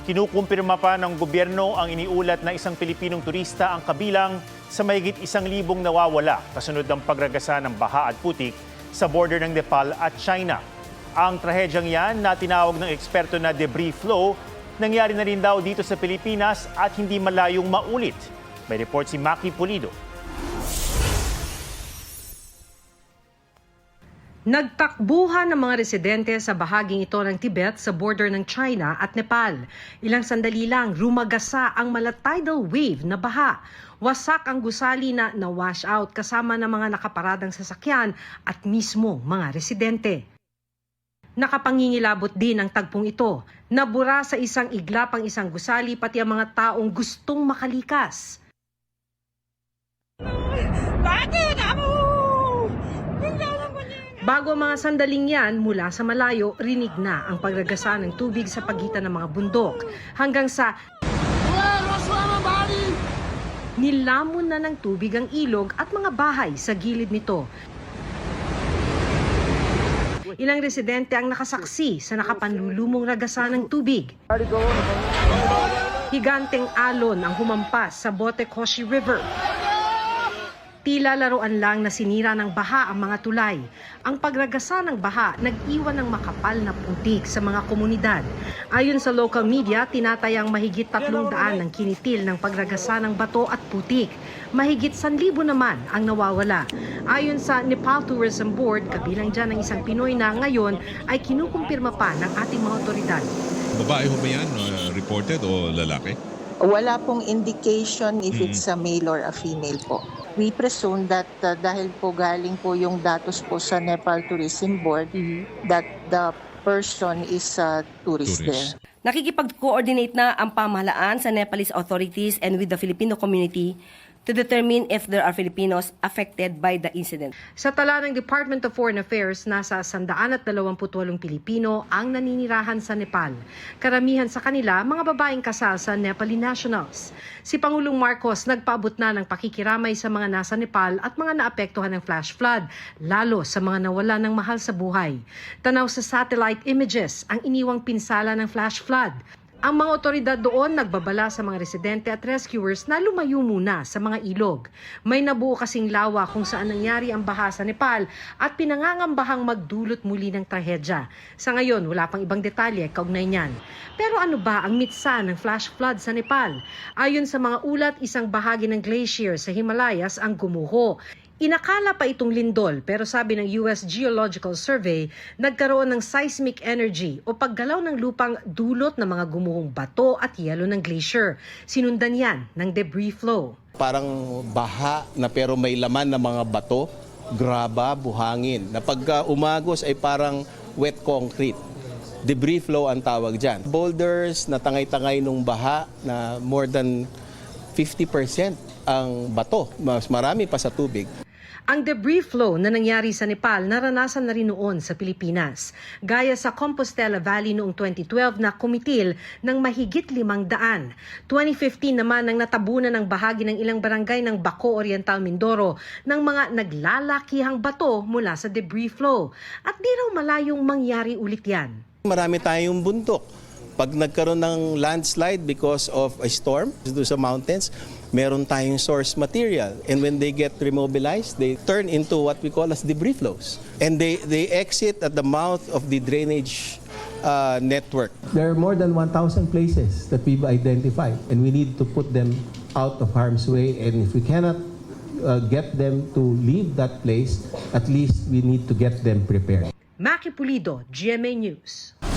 Kinukumpirma pa ng gobyerno ang iniulat na isang Pilipinong turista ang kabilang sa mahigit 1,000 nawawala kasunod ng pagragasa ng baha at putik sa border ng Nepal at China. Ang trahedyang yan na tinawag ng eksperto na debris flow, nangyari na rin daw dito sa Pilipinas at hindi malayong maulit. May report si Maki Pulido. Nagtakbuhan ng mga residente sa bahaging ito ng Tibet sa border ng China at Nepal. Ilang sandali lang, rumagasa ang mala-tidal wave na baha. Wasak ang gusali na na-wash out kasama ng mga nakaparadang sasakyan at mismo mga residente. Nakapangingilabot din ang tagpong ito. Nabura sa isang iglap ang isang gusali pati ang mga taong gustong makalikas. Bago ang mga sandaling yan, mula sa malayo, rinig na ang pagragasa ng tubig sa pagitan ng mga bundok. Hanggang sa nilamon na ng tubig ang ilog at mga bahay sa gilid nito. Ilang residente ang nakasaksi sa nakapanlulumong ragasa ng tubig. Higanteng alon ang humampas sa Botekoshi River. Tila laruan lang na sinira ng baha ang mga tulay. Ang pagragasa ng baha nag-iwan ng makapal na putik sa mga komunidad. Ayon sa local media, tinatayang mahigit 300 ng kinitil ng pagragasa ng bato at putik. Mahigit 1,000 naman ang nawawala. Ayon sa Nepal Tourism Board, kabilang dyan ang isang Pinoy na ngayon ay kinukumpirma pa ng ating mga otoridad. Babae ho ba yan? Reported o lalaki? Wala pong indication if it's a male or a female po. We presume that dahil po galing po yung datos po sa Nepal Tourism Board, that the person is a tourist there. Nakikipag-coordinate na ang pamahalaan sa Nepalese authorities and with the Filipino community to determine if there are Filipinos affected by the incident. Sa tala ng Department of Foreign Affairs, nasa 128 Pilipino ang naninirahan sa Nepal. Karamihan sa kanila, mga babaeng kasal sa Nepali nationals. Si Pangulong Marcos nagpaabot na ng pakikiramay sa mga nasa Nepal at mga naapektuhan ng flash flood, lalo sa mga nawala ng mahal sa buhay. Tanaw sa satellite images ang iniwang pinsala ng flash flood. Ang mga otoridad doon nagbabala sa mga residente at rescuers na lumayo muna sa mga ilog. May nabuo kasing lawa kung saan nangyari ang baha sa Nepal at pinangangambahang magdulot muli ng trahedya. Sa ngayon, wala pang ibang detalye kaugnay niyan. Pero ano ba ang mitsa ng flash flood sa Nepal? Ayon sa mga ulat, isang bahagi ng glacier sa Himalayas ang gumuho. Inakala pa itong lindol pero sabi ng US Geological Survey, nagkaroon ng seismic energy o paggalaw ng lupang dulot ng mga gumuhong bato at yelo ng glacier. Sinundan yan ng debris flow. Parang baha na pero may laman ng mga bato, graba, buhangin. Na pagka umagos ay parang wet concrete. Debris flow ang tawag dyan. Boulders na tangay-tangay nung baha na more than 50% ang bato. Mas marami pa sa tubig. Ang debris flow na nangyari sa Nepal naranasan na rin noon sa Pilipinas. Gaya sa Compostela Valley noong 2012 na kumitil ng mahigit 500. 2015 naman nang natabunan ng bahagi ng ilang barangay ng Baco Oriental, Mindoro ng mga naglalakihang bato mula sa debris flow. At di raw malayong mangyari ulit yan. Marami tayong bundok. Pag nagkaroon ng landslide because of a storm doon sa mountains, meron tayong source material. And when they get remobilized, they turn into what we call as debris flows. And they exit at the mouth of the drainage network. There are more than 1,000 places that we've identified, and we need to put them out of harm's way. And if we cannot get them to leave that place, at least we need to get them prepared. Maki Pulido, GMA News.